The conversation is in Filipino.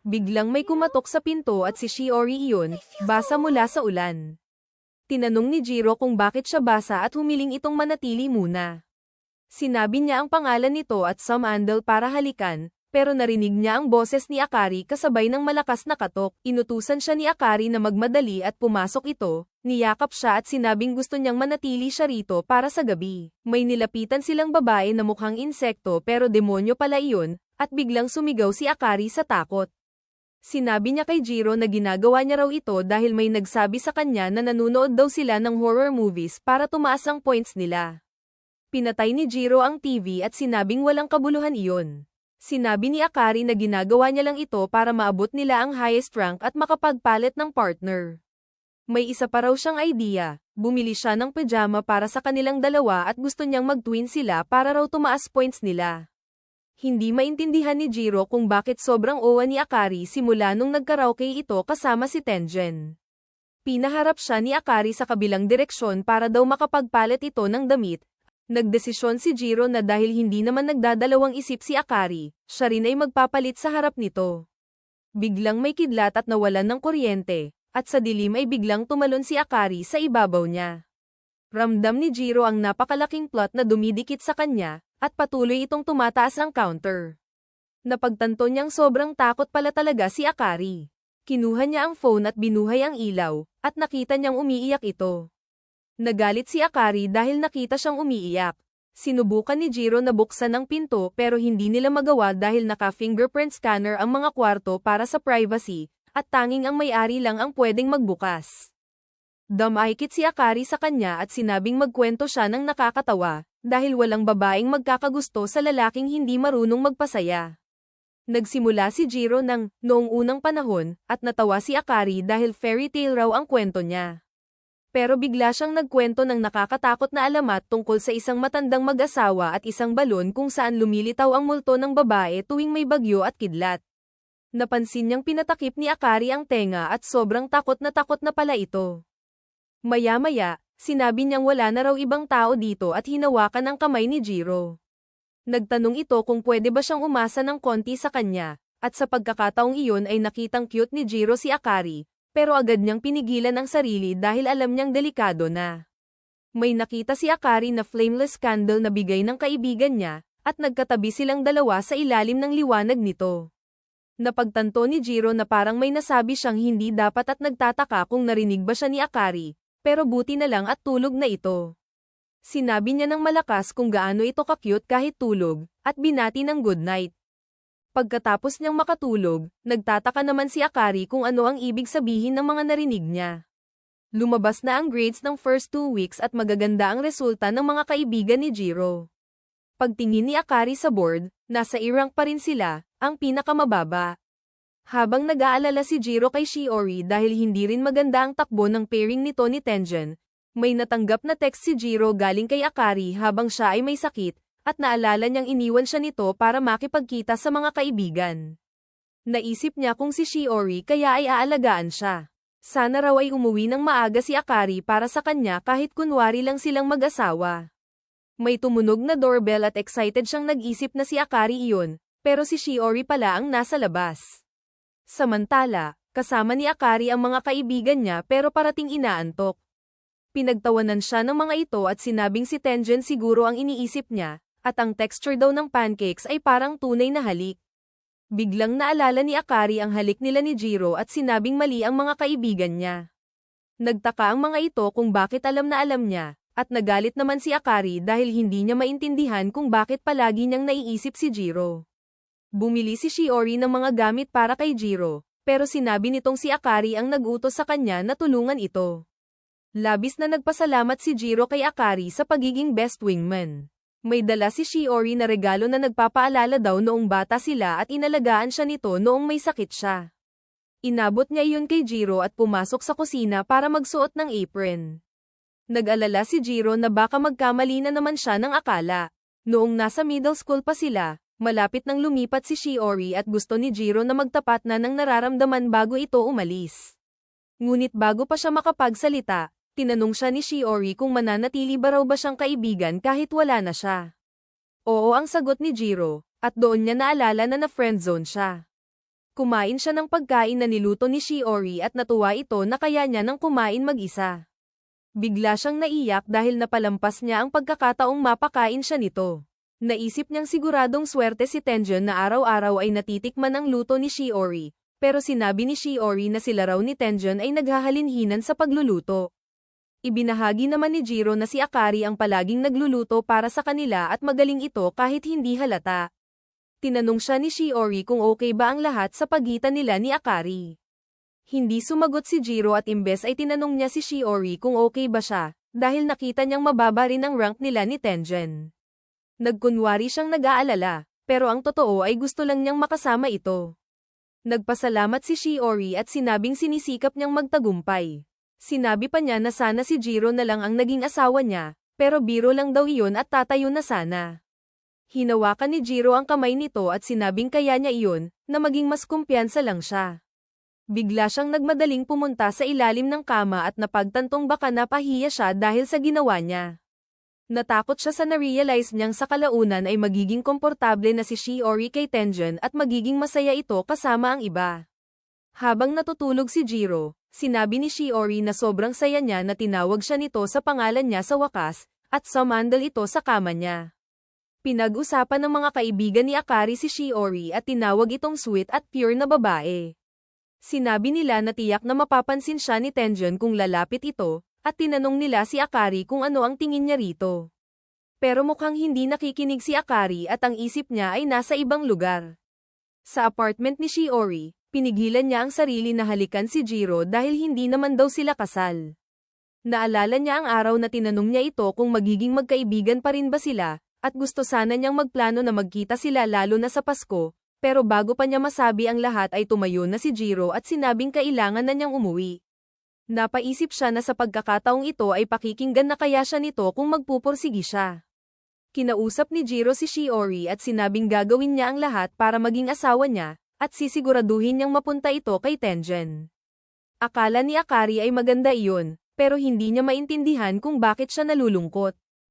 Biglang may kumatok sa pinto at si Shiori iyon, basa mula sa ulan. Tinanong ni Jiro kung bakit siya basa at humiling itong manatili muna. Sinabi niya ang pangalan nito at sumandal para halikan, pero narinig niya ang boses ni Akari kasabay ng malakas na katok. Inutusan siya ni Akari na magmadali at pumasok ito, niyakap siya at sinabing gusto niyang manatili siya rito para sa gabi. May nilapitan silang babae na mukhang insekto pero demonyo pala iyon, at biglang sumigaw si Akari sa takot. Sinabi niya kay Jiro na ginagawa niya raw ito dahil may nagsabi sa kanya na nanonood daw sila ng horror movies para tumaas ang points nila. Pinatay ni Jiro ang TV at sinabing walang kabuluhan iyon. Sinabi ni Akari na ginagawa niya lang ito para maabot nila ang highest rank at makapagpalit ng partner. May isa pa raw siyang idea, bumili siya ng pajama para sa kanilang dalawa at gusto niyang mag-twin sila para raw tumaas points nila. Hindi maintindihan ni Jiro kung bakit sobrang owa ni Akari simula nung nagkaraoke ito kasama si Tengen. Pinaharap siya ni Akari sa kabilang direksyon para daw makapagpalit ito ng damit. Nagdesisyon si Jiro na dahil hindi naman nagdadalawang isip si Akari, siya rin ay magpapalit sa harap nito. Biglang may kidlat at nawalan ng kuryente, at sa dilim ay biglang tumalon si Akari sa ibabaw niya. Ramdam ni Jiro ang napakalaking plot na dumidikit sa kanya, at patuloy itong tumataas ang counter. Napagtanto niyang sobrang takot pala talaga si Akari. Kinuha niya ang phone at binuhay ang ilaw, at nakita niyang umiiyak ito. Nagalit si Akari dahil nakita siyang umiiyak. Sinubukan ni Jiro na buksan ang pinto pero hindi nila magawa dahil naka-fingerprint scanner ang mga kwarto para sa privacy, at tanging ang may-ari lang ang pwedeng magbukas. Dumahikit si Akari sa kanya at sinabing magkwento siya ng nakakatawa, dahil walang babaeng magkakagusto sa lalaking hindi marunong magpasaya. Nagsimula si Jiro ng noong unang panahon, at natawa si Akari dahil fairy tale raw ang kwento niya. Pero bigla siyang nagkwento ng nakakatakot na alamat tungkol sa isang matandang mag-asawa at isang balon kung saan lumilitaw ang multo ng babae tuwing may bagyo at kidlat. Napansin niyang pinatakip ni Akari ang tenga at sobrang takot na pala ito. Maya-maya, sinabi niyang wala na raw ibang tao dito at hinawakan ang kamay ni Jiro. Nagtanong ito kung pwede ba siyang umasa ng konti sa kanya, at sa pagkakataong iyon ay nakitang cute ni Jiro si Akari, pero agad niyang pinigilan ang sarili dahil alam niyang delikado na. May nakita si Akari na flameless candle na bigay ng kaibigan niya, at nagkatabi silang dalawa sa ilalim ng liwanag nito. Napagtanto ni Jiro na parang may nasabi siyang hindi dapat at nagtataka kung narinig ba siya ni Akari, pero buti na lang at tulog na ito. Sinabi niya ng malakas kung gaano ito ka-cute kahit tulog, at binati ng good night. Pagkatapos niyang makatulog, nagtataka naman si Akari kung ano ang ibig sabihin ng mga narinig niya. Lumabas na ang grades ng first 2 weeks at magaganda ang resulta ng mga kaibigan ni Jiro. Pagtingin ni Akari sa board, nasa E-rank pa rin sila, ang pinakamababa. Habang nag-aalala si Jiro kay Shiori dahil hindi rin maganda ang takbo ng pairing nito ni Tengen, may natanggap na text si Jiro galing kay Akari habang siya ay may sakit, at naalala niyang iniwan siya nito para makipagkita sa mga kaibigan. Naisip niya kung si Shiori kaya ay aalagaan siya. Sana raw ay umuwi ng maaga si Akari para sa kanya kahit kunwari lang silang mag-asawa. May tumunog na doorbell at excited siyang nag-isip na si Akari iyon, pero si Shiori pala ang nasa labas. Samantala, kasama ni Akari ang mga kaibigan niya pero parating inaantok. Pinagtawanan siya ng mga ito at sinabing si Tengen siguro ang iniisip niya, at ang texture daw ng pancakes ay parang tunay na halik. Biglang naalala ni Akari ang halik nila ni Jiro at sinabing mali ang mga kaibigan niya. Nagtaka ang mga ito kung bakit alam na alam niya, at nagalit naman si Akari dahil hindi niya maintindihan kung bakit palagi niyang naiisip si Jiro. Bumili si Shiori ng mga gamit para kay Jiro, pero sinabi nitong si Akari ang nag-utos sa kanya na tulungan ito. Labis na nagpasalamat si Jiro kay Akari sa pagiging best wingman. May dala si Shiori na regalo na nagpapaalala daw noong bata sila at inalagaan siya nito noong may sakit siya. Inabot niya iyon kay Jiro at pumasok sa kusina para magsuot ng apron. Nag-alala si Jiro na baka magkamali na naman siya ng akala. Noong nasa middle school pa sila, malapit nang lumipat si Shiori at gusto ni Jiro na magtapat na ng nararamdaman bago ito umalis. Ngunit bago pa siya makapagsalita, tinanong siya ni Shiori kung mananatili ba raw ba siyang kaibigan kahit wala na siya. Oo ang sagot ni Jiro, at doon niya naalala na na-friendzone siya. Kumain siya ng pagkain na niluto ni Shiori at natuwa ito na kaya niya nang kumain mag-isa. Bigla siyang naiyak dahil napalampas niya ang pagkakataong mapakain siya nito. Naisip niyang siguradong swerte si Tenjun na araw-araw ay natitikman ang luto ni Shiori, pero sinabi ni Shiori na sila raw ni Tenjun ay naghahalinhinan sa pagluluto. Ibinahagi naman ni Jiro na si Akari ang palaging nagluluto para sa kanila at magaling ito kahit hindi halata. Tinanong siya ni Shiori kung okay ba ang lahat sa pagitan nila ni Akari. Hindi sumagot si Jiro at imbes ay tinanong niya si Shiori kung okay ba siya, dahil nakita niyang mababa rin ang rank nila ni Tenjun. Nagkunwari siyang nag-aalala, pero ang totoo ay gusto lang niyang makasama ito. Nagpasalamat si Shiori at sinabing sinisikap niyang magtagumpay. Sinabi pa niya na sana si Jiro na lang ang naging asawa niya, pero biro lang daw iyon at tatayo na sana. Hinawakan ni Jiro ang kamay nito at sinabing kaya niya iyon, na maging mas kumpiyansa lang siya. Bigla siyang nagmadaling pumunta sa ilalim ng kama at napagtantong baka napahiya siya dahil sa ginawa niya. Natakot siya sa na-realize niyang sa kalaunan ay magiging komportable na si Shiori kay Tenjun at magiging masaya ito kasama ang iba. Habang natutulog si Jiro, sinabi ni Shiori na sobrang saya niya na tinawag siya nito sa pangalan niya sa wakas, at sumandal ito sa kama niya. Pinag-usapan ng mga kaibigan ni Akari si Shiori at tinawag itong sweet at pure na babae. Sinabi nila na tiyak na mapapansin siya ni Tenjun kung lalapit ito, at tinanong nila si Akari kung ano ang tingin niya rito. Pero mukhang hindi nakikinig si Akari at ang isip niya ay nasa ibang lugar. Sa apartment ni Shiori, pinigilan niya ang sarili na halikan si Jiro dahil hindi naman daw sila kasal. Naalala niya ang araw na tinanong niya ito kung magiging magkaibigan pa rin ba sila, at gusto sana niyang magplano na magkita sila lalo na sa Pasko. Pero bago pa niya masabi ang lahat ay tumayo na si Jiro at sinabing kailangan na niyang umuwi. Napaisip siya na sa pagkakataong ito ay pakikinggan na kaya siya nito kung magpupursigi siya. Kinausap ni Jiro si Shiori at sinabing gagawin niya ang lahat para maging asawa niya, at sisiguraduhin niyang mapunta ito kay Tenjun. Akala ni Akari ay maganda iyon, pero hindi niya maintindihan kung bakit siya nalulungkot.